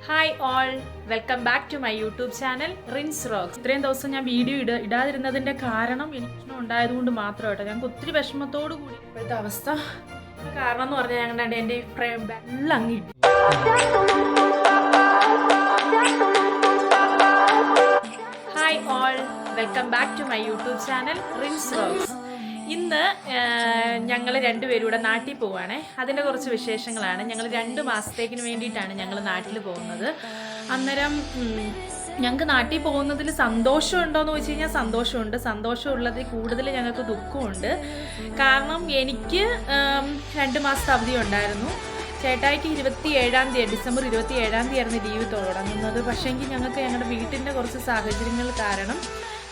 Hi all, welcome back to my YouTube channel Rins Rocks. ഇത്രയും ദിവസം ഞാൻ വീഡിയോ ഇടാതിരുന്നതിൻ്റെ കാരണം എനിക്ക് ഉണ്ടായതുകൊണ്ട് മാത്രം കേട്ടോ. ഞങ്ങൾക്ക് ഒത്തിരി വിഷമത്തോടു കൂടി ഇപ്പോഴത്തെ അവസ്ഥ കാരണം എന്ന് പറഞ്ഞാൽ ഞങ്ങളുടെ എൻ്റെ വെള്ളം അങ്ങിട്ട്. Hi all, welcome back to my YouTube channel Rins rocks. ഇന്ന് ഞങ്ങൾ രണ്ടുപേരും കൂടെ നാട്ടിൽ പോവുകയാണേ. അതിൻ്റെ കുറച്ച് വിശേഷങ്ങളാണ്. ഞങ്ങൾ 2 മാസത്തേക്കിന് വേണ്ടിയിട്ടാണ് ഞങ്ങൾ നാട്ടിൽ പോകുന്നത്. അന്നേരം ഞങ്ങൾക്ക് നാട്ടിൽ പോകുന്നതിൽ സന്തോഷമുണ്ടോയെന്ന് ചോദിച്ചു കഴിഞ്ഞാൽ സന്തോഷമുണ്ട്. സന്തോഷമുള്ളതിൽ കൂടുതൽ ഞങ്ങൾക്ക് ദുഃഖമുണ്ട്. കാരണം എനിക്ക് 2 മാസത്തെ അവധി ഉണ്ടായിരുന്നു. ചേട്ടായിക്ക് 27-ാം തീയതി, ഡിസംബർ 27-ാം തീയതി ആയിരുന്നു ലീവ് തുടങ്ങുന്നത്. പക്ഷേങ്കിൽ ഞങ്ങൾക്ക് ഞങ്ങളുടെ വീട്ടിൻ്റെ കുറച്ച് സാഹചര്യങ്ങൾ കാരണം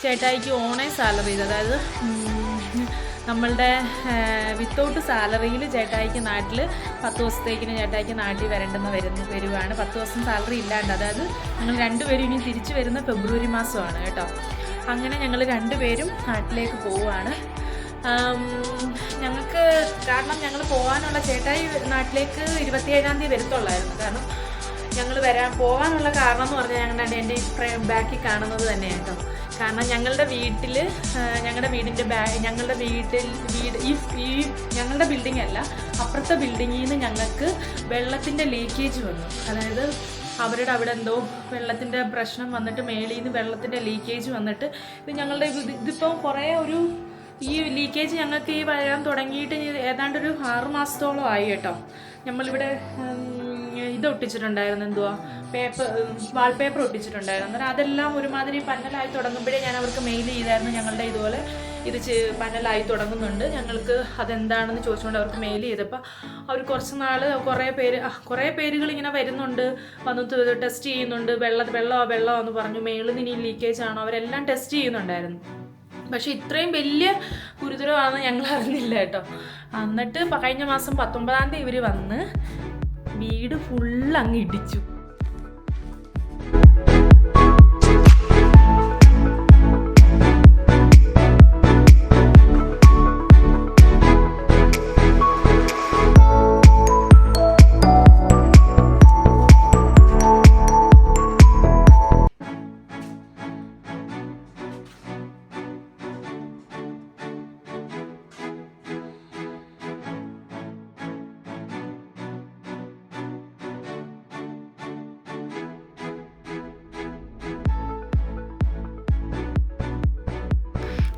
ചേട്ടായിക്ക് ഓണേ സാലറി ചെയ്ത്, അതായത് നമ്മളുടെ വിത്തൗട്ട് സാലറിയിൽ ചേട്ടായിക്ക് നാട്ടിൽ 10 ദിവസത്തേക്കിന് ചേട്ടായിക്ക് നാട്ടിൽ വരുവാണ്. 10 ദിവസം സാലറി ഇല്ലാണ്ട്, അതായത് ഞങ്ങൾ രണ്ടുപേരും ഇനി തിരിച്ചു വരുന്ന ഫെബ്രുവരി മാസമാണ് കേട്ടോ. അങ്ങനെ ഞങ്ങൾ രണ്ടുപേരും നാട്ടിലേക്ക് പോവുകയാണ്. ഞങ്ങൾക്ക് കാരണം ഞങ്ങൾ പോകാനുള്ള ചേട്ടായി നാട്ടിലേക്ക് 27-ാം തീയതി വരത്തുള്ളായിരുന്നു. കാരണം ഞങ്ങൾ പോകാനുള്ള കാരണം എന്ന് പറഞ്ഞാൽ ഞങ്ങളുടെ എൻ്റെ ബാക്കിൽ കാണുന്നത് തന്നെയാണ് കേട്ടോ. കാരണം ഞങ്ങളുടെ വീട്ടിൽ ഞങ്ങളുടെ ബിൽഡിംഗ് അല്ല, അപ്പുറത്തെ ബിൽഡിങ്ങിൽ നിന്ന് ഞങ്ങൾക്ക് വെള്ളത്തിൻ്റെ ലീക്കേജ് വന്നു. അതായത് അവരുടെ അവിടെ എന്തോ വെള്ളത്തിൻ്റെ പ്രശ്നം വന്നിട്ട് മേളിൽ നിന്ന് വെള്ളത്തിൻ്റെ ലീക്കേജ് വന്നിട്ട് ഇതിപ്പോൾ കുറേ ഈ ലീക്കേജ് ഞങ്ങൾക്ക് വരാൻ തുടങ്ങിയിട്ട് ഏതാണ്ടൊരു 6 മാസത്തോളം ആയി കേട്ടോ. നമ്മളിവിടെ ഇത് ഒട്ടിച്ചിട്ടുണ്ടായിരുന്നു, വാൾപേപ്പർ ഒട്ടിച്ചിട്ടുണ്ടായിരുന്നു. അന്നേരം അതെല്ലാം ഒരുമാതിരി പന്നലായി തുടങ്ങുമ്പോഴേ ഞാൻ അവർക്ക് മെയിൽ ചെയ്തായിരുന്നു, ഞങ്ങളുടെ ഇതുപോലെ ഇത് പന്നലായി തുടങ്ങുന്നുണ്ട്, ഞങ്ങൾക്ക് അതെന്താണെന്ന് ചോദിച്ചുകൊണ്ട് അവർക്ക് മെയിൽ ചെയ്തപ്പോൾ അവർ കുറച്ച് നാൾ കുറേ പേരുകൾ ഇങ്ങനെ വരുന്നുണ്ട്, വന്ന് ടെസ്റ്റ് ചെയ്യുന്നുണ്ട്, വെള്ളമോ എന്ന് പറഞ്ഞു. മേളിൽ നിന്ന് ഇനി ലീക്കേജ് ആണോ, അവരെല്ലാം ടെസ്റ്റ് ചെയ്യുന്നുണ്ടായിരുന്നു. പക്ഷെ ഇത്രയും വലിയ ഗുരുതരമാണെന്ന് ഞങ്ങൾ അറിഞ്ഞില്ല കേട്ടോ. എന്നിട്ട് കഴിഞ്ഞ മാസം 19-ാം തീയതി ഇവർ വന്ന് വീട് ഫുള്ള് അങ്ങ് ഇടിച്ചു.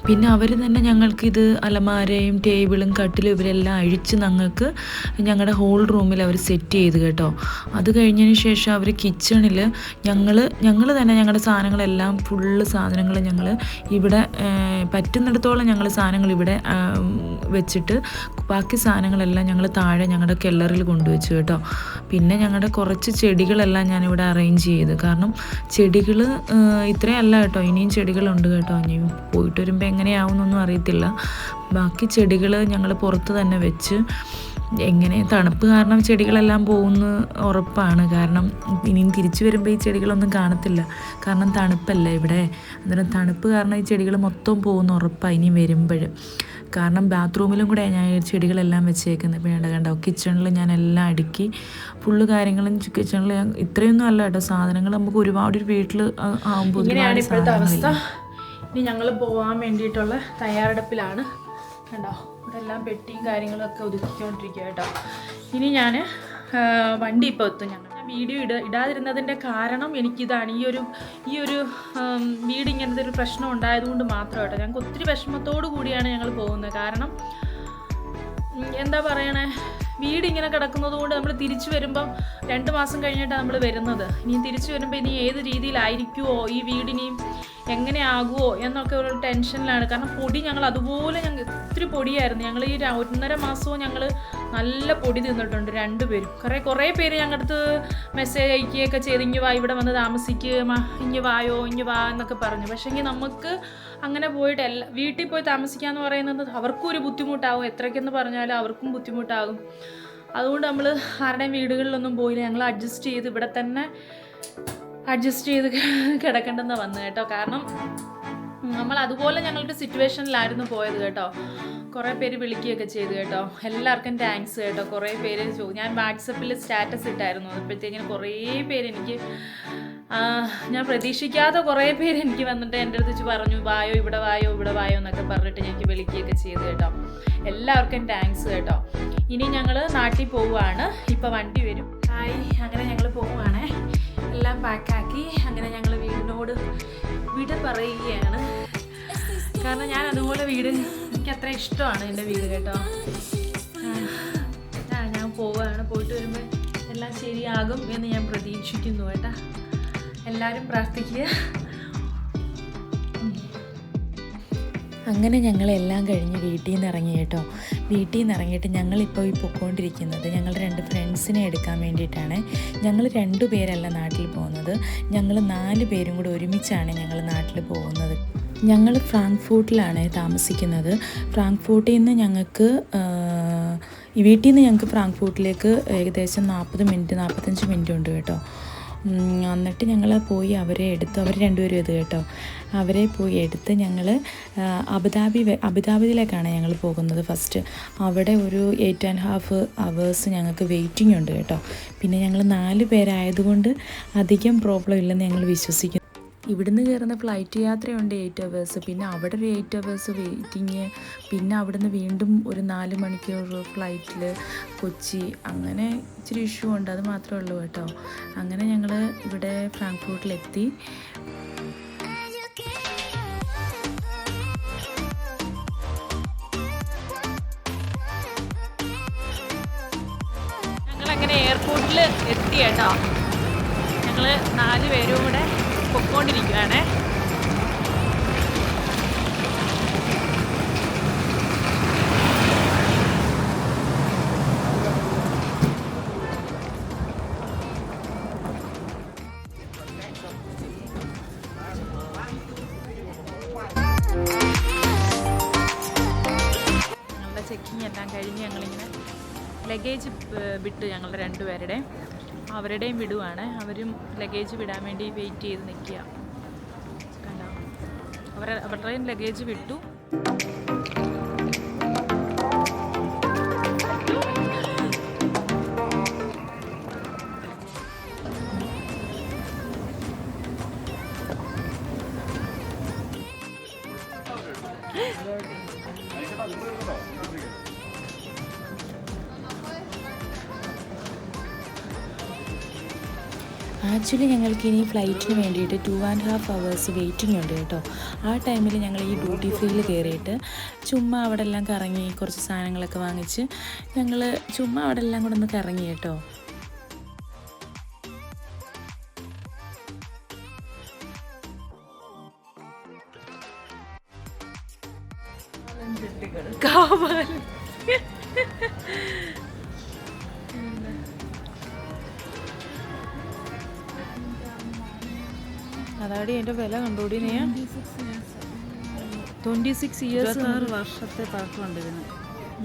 പിന്നെ അവർ തന്നെ ഞങ്ങൾക്കിത് അലമാരയും ടേബിളും കട്ടിലും ഇവരെല്ലാം അഴിച്ച് ഞങ്ങളുടെ ഹോൾ റൂമിൽ അവർ സെറ്റ് ചെയ്ത് കേട്ടോ. അത് കഴിഞ്ഞതിന് ശേഷം അവർ കിച്ചണിൽ ഞങ്ങൾ തന്നെ ഞങ്ങളുടെ സാധനങ്ങളെല്ലാം സാധനങ്ങൾ ഞങ്ങൾ ഇവിടെ പറ്റുന്നിടത്തോളം ഞങ്ങൾ സാധനങ്ങൾ ഇവിടെ വെച്ചിട്ട് ബാക്കി സാധനങ്ങളെല്ലാം ഞങ്ങൾ താഴെ ഞങ്ങളുടെ കെല്ലറിൽ കൊണ്ടുവച്ചു കേട്ടോ. പിന്നെ ഞങ്ങളുടെ കുറച്ച് ചെടികളെല്ലാം ഞാനിവിടെ അറേഞ്ച് ചെയ്ത്. കാരണം ചെടികൾ ഇത്രയല്ല കേട്ടോ, ഇനിയും ചെടികളുണ്ട് കേട്ടോ. ഇനിയും പോയിട്ട് വരുമ്പോൾ എങ്ങനെയാവുന്നൊന്നും അറിയത്തില്ല. ബാക്കി ചെടികൾ ഞങ്ങൾ പുറത്ത് തന്നെ വെച്ച്. എങ്ങനെ തണുപ്പ് കാരണം ചെടികളെല്ലാം പോകുന്ന ഉറപ്പാണ്. കാരണം ഇനിയും തിരിച്ചു വരുമ്പോൾ ഈ ചെടികളൊന്നും കാണത്തില്ല, കാരണം തണുപ്പല്ല ഇവിടെ. അന്നേരം തണുപ്പ് കാരണം ഈ ചെടികൾ മൊത്തം പോകുന്ന ഉറപ്പാണ് ഇനി വരുമ്പോൾ. കാരണം ബാത്റൂമിലും കൂടെ ഞാൻ ചെടികളെല്ലാം വെച്ചേക്കുന്നത്. പിന്നെ കണ്ടോ, കിച്ചണിൽ ഞാൻ എല്ലാം അടുക്കി കാര്യങ്ങളും കിച്ചണിൽ ഇത്രയൊന്നും അല്ല കേട്ടോ, സാധനങ്ങൾ നമുക്ക് ഒരുപാട് വീട്ടിൽ ആകുമ്പോൾ ഇങ്ങനെയാണ് ഇപ്പോഴത്തെ അവസ്ഥ. ഇനി ഞങ്ങൾ പോകാൻ വേണ്ടിയിട്ടുള്ള തയ്യാറെടുപ്പിലാണ് കണ്ടോ. ഇവിടെ എല്ലാം പെട്ടിയും കാര്യങ്ങളൊക്കെ ഒതുക്കിക്കൊണ്ടിരിക്കുക കേട്ടോ. ഇനി ഞാൻ വണ്ടി ഇപ്പോൾ എത്തും. ഞങ്ങൾ വീഡിയോ ഇടാതിരുന്നതിൻ്റെ കാരണം എനിക്കിതാണ്. ഈ ഒരു വീട് ഇങ്ങനത്തെ ഒരു പ്രശ്നം ഉണ്ടായതുകൊണ്ട് മാത്രം കേട്ടോ. ഞങ്ങൾക്ക് ഒത്തിരി വിഷമത്തോടു കൂടിയാണ് ഞങ്ങൾ പോകുന്നത്. കാരണം എന്താ പറയണേ, വീട് ഇങ്ങനെ കിടക്കുന്നത് കൊണ്ട് നമ്മൾ തിരിച്ചു വരുമ്പം 2 മാസം കഴിഞ്ഞിട്ടാണ് നമ്മൾ വരുന്നത്. ഇനി തിരിച്ചു വരുമ്പോൾ ഇനി ഏത് രീതിയിലായിരിക്കുമോ, ഈ വീടിനിയും എങ്ങനെയാകുമോ എന്നൊക്കെ ഒരു ടെൻഷനിലാണ്. കാരണം പൊടി ഞങ്ങൾ ഒത്തിരി പൊടിയായിരുന്നു. ഞങ്ങൾ ഈ 1.5 മാസവും ഞങ്ങൾ നല്ല പൊടി തിന്നിട്ടുണ്ട് രണ്ടുപേരും. കുറേ പേര് ഞങ്ങളുടെ അടുത്ത് മെസ്സേജ് അയക്കുകയൊക്കെ ചെയ്ത് ഇങ്ങ് വാ, ഇവിടെ വന്ന് താമസിക്കുക, ഇങ്ങ് വായോ, ഇങ്ങ് വാ എന്നൊക്കെ പറഞ്ഞു. പക്ഷേങ്കിൽ നമുക്ക് അങ്ങനെ പോയിട്ട് വീട്ടിൽ പോയി താമസിക്കുക എന്ന് പറയുന്നത് അവർക്കും ഒരു ബുദ്ധിമുട്ടാകും. എത്രയ്ക്കെന്ന് പറഞ്ഞാലും അവർക്കും ബുദ്ധിമുട്ടാകും. അതുകൊണ്ട് നമ്മൾ ആരുടെയും വീടുകളിലൊന്നും പോയില്ല. ഞങ്ങൾ ഇവിടെ തന്നെ അഡ്ജസ്റ്റ് ചെയ്ത് കിടക്കേണ്ടെന്ന് വന്നു കേട്ടോ. കാരണം നമ്മൾ അതുപോലെ ഞങ്ങളുടെ സിറ്റുവേഷനിലായിരുന്നു പോയത് കേട്ടോ. കുറേ പേര് വിളിക്കുകയൊക്കെ ചെയ്തു കേട്ടോ. എല്ലാവർക്കും താങ്ക്സ് കേട്ടോ. കുറേ പേര് ഞാൻ വാട്സപ്പിൽ സ്റ്റാറ്റസ് ഇട്ടായിരുന്നു. അപ്പോഴത്തേക്കിനും കുറേ പേര് എനിക്ക് ഞാൻ പ്രതീക്ഷിക്കാതെ കുറേ പേര് എനിക്ക് വന്നിട്ട് എൻ്റെ അടുത്ത് പറഞ്ഞു വായോ ഇവിടെ വായോ ഇവിടെ വായോ എന്നൊക്കെ പറഞ്ഞിട്ട് എനിക്ക് വിളിക്കുകയൊക്കെ ചെയ്തു കേട്ടോ. എല്ലാവർക്കും താങ്ക്സ് കേട്ടോ. ഇനി ഞങ്ങൾ നാട്ടിൽ പോവുകയാണ്. ഇപ്പോൾ വണ്ടി വരും. അങ്ങനെ ഞങ്ങൾ പോവുകയാണേ. എല്ലാം പാക്കാക്കി അങ്ങനെ ഞങ്ങൾ വീടിനോട് വിട പറയുകയാണ്. കാരണം ഞാൻ അതുപോലെ വീട് എനിക്ക് അത്ര ഇഷ്ടമാണ് എൻ്റെ വീട് കേട്ടോ. ഞാൻ പോവുകയാണ്. പോയിട്ട് വരുമ്പോൾ എല്ലാം ശരിയാകും എന്ന് ഞാൻ പ്രതീക്ഷിക്കുന്നു കേട്ടോ. എല്ലാവരും പ്രാർത്ഥിക്കുക. അങ്ങനെ ഞങ്ങളെല്ലാം കഴിഞ്ഞ് വീട്ടിൽ നിന്ന് ഇറങ്ങി കേട്ടോ. വീട്ടിൽ നിന്ന് ഇറങ്ങിയിട്ട് ഞങ്ങളിപ്പോൾ ഈ പൊയ്ക്കൊണ്ടിരിക്കുന്നത് ഞങ്ങൾ 2 ഫ്രണ്ട്സിനെ എടുക്കാൻ വേണ്ടിയിട്ടാണ്. ഞങ്ങൾ 2 പേരല്ല നാട്ടിൽ പോകുന്നത്, ഞങ്ങൾ 4 പേരും കൂടി ഒരുമിച്ചാണ് ഞങ്ങൾ നാട്ടിൽ പോകുന്നത്. ഞങ്ങൾ ഫ്രാങ്ക്ഫൂർട്ടിലാണ് താമസിക്കുന്നത്. ഫ്രാങ്ക്ഫൂർട്ടിൽ നിന്ന് ഞങ്ങൾക്ക് വീട്ടിൽ നിന്ന് ഞങ്ങൾക്ക് ഫ്രാങ്ക്ഫൂർട്ടിലേക്ക് ഏകദേശം 45 മിനിറ്റ് ഉണ്ട് കേട്ടോ. എന്നിട്ട് ഞങ്ങൾ പോയി അവരെ എടുത്തു. അവർ 2 പേരും ഇത് കേട്ടോ. അവരെ പോയി എടുത്ത് ഞങ്ങൾ അബുദാബിയിലേക്കാണ് ഞങ്ങൾ പോകുന്നത് ഫസ്റ്റ്. അവിടെ ഒരു 8.5 hours ഞങ്ങൾക്ക് വെയിറ്റിംഗ് ഉണ്ട് കേട്ടോ. പിന്നെ ഞങ്ങൾ 4 പേരായതുകൊണ്ട് അധികം പ്രോബ്ലം ഇല്ലെന്ന് ഞങ്ങൾ വിശ്വസിക്കുന്നു. ഇവിടുന്ന് കയറുന്ന ഫ്ലൈറ്റ് യാത്രയുണ്ട് 8 hours, പിന്നെ അവിടെ ഒരു 8 hours വെയിറ്റിങ്, പിന്നെ അവിടുന്ന് വീണ്ടും ഒരു 4 മണിക്കൂർ ഫ്ലൈറ്റിൽ കൊച്ചി. അങ്ങനെ ഇച്ചിരി ഇഷ്യൂ ഉണ്ട്, അത് മാത്രമേ ഉള്ളൂ കേട്ടോ. അങ്ങനെ ഞങ്ങൾ ഇവിടെ ഫ്രാങ്ക്ഫൂർട്ടിലെത്തി. ഞങ്ങളങ്ങനെ എയർപോർട്ടിൽ എത്തി കേട്ടോ. ഞങ്ങൾ 4 പേരും കൂടെ പൊക്കോണ്ടിരിക്കുകയാണേ. ഞങ്ങളുടെ ചെക്കിങ് എല്ലാം കഴിഞ്ഞ് ഞങ്ങളിങ്ങനെ ലഗേജ് വിട്ട് ഞങ്ങളുടെ 2 പേരുടെ അവരുടെയും വിടുവാണ്. അവരും ലഗേജ് വിടാൻ വേണ്ടി വെയിറ്റ് ചെയ്ത് നിൽക്കുക. കണ്ടോ, അവരുടെയും ലഗേജ് വിട്ടു. ആക്ച്വലി ഞങ്ങൾക്ക് ഇനി ഫ്ലൈറ്റിന് വേണ്ടിയിട്ട് 2.5 hours വെയിറ്റിംഗ് ഉണ്ട് കേട്ടോ. ആ ടൈമിൽ ഞങ്ങൾ ഈ ഡ്യൂട്ടി ഫ്രീയിൽ കയറിയിട്ട് ചുമ്മാ അവിടെ എല്ലാം കറങ്ങി കുറച്ച് സാധനങ്ങളൊക്കെ വാങ്ങിച്ച് ഞങ്ങൾ ചുമ്മാ അവിടെ എല്ലാം കൂടെ ഒന്ന് കറങ്ങി കേട്ടോ. അതാടി എൻ്റെ വില കണ്ടോടി നീ. 26 years വർഷത്തെ പഴക്കമുണ്ട് ഇതിന്.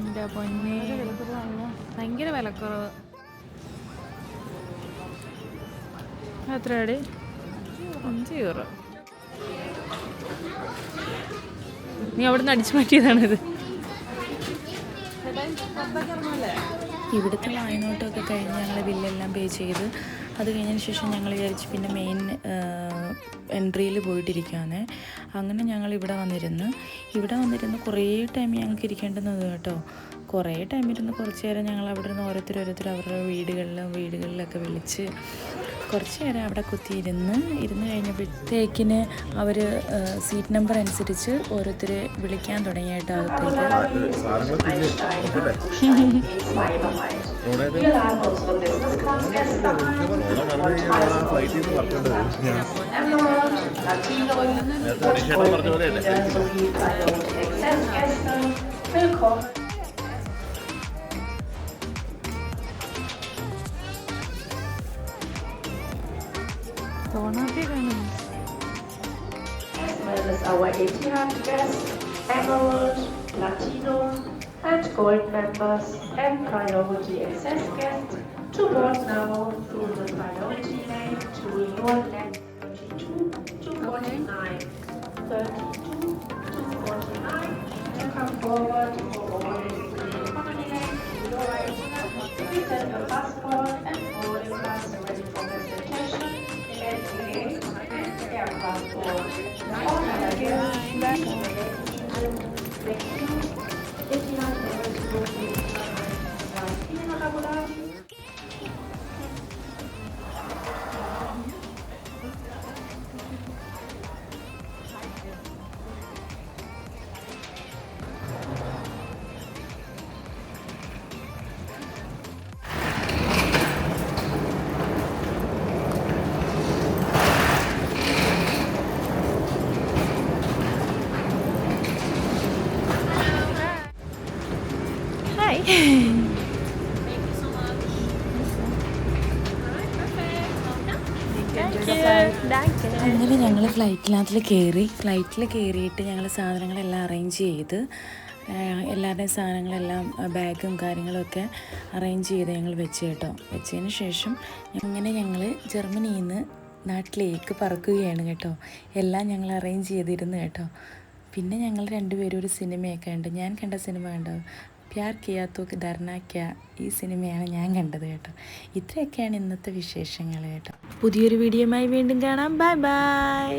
എൻ്റെ പൊന്നെ, ഭയങ്കര വിലക്കുറവ്. എത്രയാടി? 5 euro. നീ അവിടെ നിന്ന് അടിച്ചു മാറ്റിയതാണിത്. ഇവിടുത്തെ വായനോട്ടമൊക്കെ കഴിഞ്ഞ് ഞങ്ങൾ ബില്ലെല്ലാം പേ ചെയ്ത് അത് കഴിഞ്ഞതിന് ശേഷം ഞങ്ങൾ വിചാരിച്ച് പിന്നെ മെയിൻ എൻട്രിയിൽ പോയിട്ടിരിക്കുകയാണ്. അങ്ങനെ ഞങ്ങൾ ഇവിടെ വന്നിരുന്ന് കുറേ ടൈം ഞങ്ങൾക്ക് ഇരിക്കേണ്ടുന്നത് കേട്ടോ. കുറേ ടൈം ഇരുന്ന് കുറച്ച് നേരം ഞങ്ങൾ അവിടെ നിന്ന് ഓരോരുത്തർ അവരുടെ വീടുകളിലൊക്കെ വിളിച്ച് കുറച്ച് നേരം അവിടെ കുത്തിയിരുന്ന് കഴിഞ്ഞപ്പോഴത്തേക്കിന് അവർ സീറ്റ് നമ്പർ അനുസരിച്ച് ഓരോരുത്തരെ വിളിക്കാൻ തുടങ്ങിയിട്ട് As well as our Etihad guests, Emerald, Platinum and Gold members and Priority Access guests to board now through the Priority lane to your left 32 to 49, 32 അങ്ങനെ ഞങ്ങൾ ഫ്ലൈറ്റിൽ കയറിയിട്ട് ഞങ്ങൾ സാധനങ്ങളെല്ലാം അറേഞ്ച് ചെയ്ത് എല്ലാവരുടെയും സാധനങ്ങളെല്ലാം ബാഗും കാര്യങ്ങളൊക്കെ അറേഞ്ച് ചെയ്ത് ഞങ്ങൾ വെച്ച് കേട്ടോ. വെച്ചതിന് ശേഷം അങ്ങനെ ഞങ്ങൾ ജർമ്മനിയിൽ നിന്ന് നാട്ടിലേക്ക് പറക്കുകയാണ് കേട്ടോ. എല്ലാം ഞങ്ങൾ അറേഞ്ച് ചെയ്തിരുന്നു കേട്ടോ. പിന്നെ ഞങ്ങൾ രണ്ടുപേരും ഒരു സിനിമയൊക്കെ ഉണ്ട്. ഞാൻ കണ്ട സിനിമ കണ്ടോ, പ്യാർ കിയാ തോ ഡർനാ ക്യാ. ഈ സിനിമയാണ് ഞാൻ കണ്ടത് കേട്ടോ. ഇത്രയൊക്കെയാണ് ഇന്നത്തെ വിശേഷങ്ങൾ കേട്ടോ. പുതിയൊരു വീഡിയോയുമായി വീണ്ടും കാണാം. Bye bye.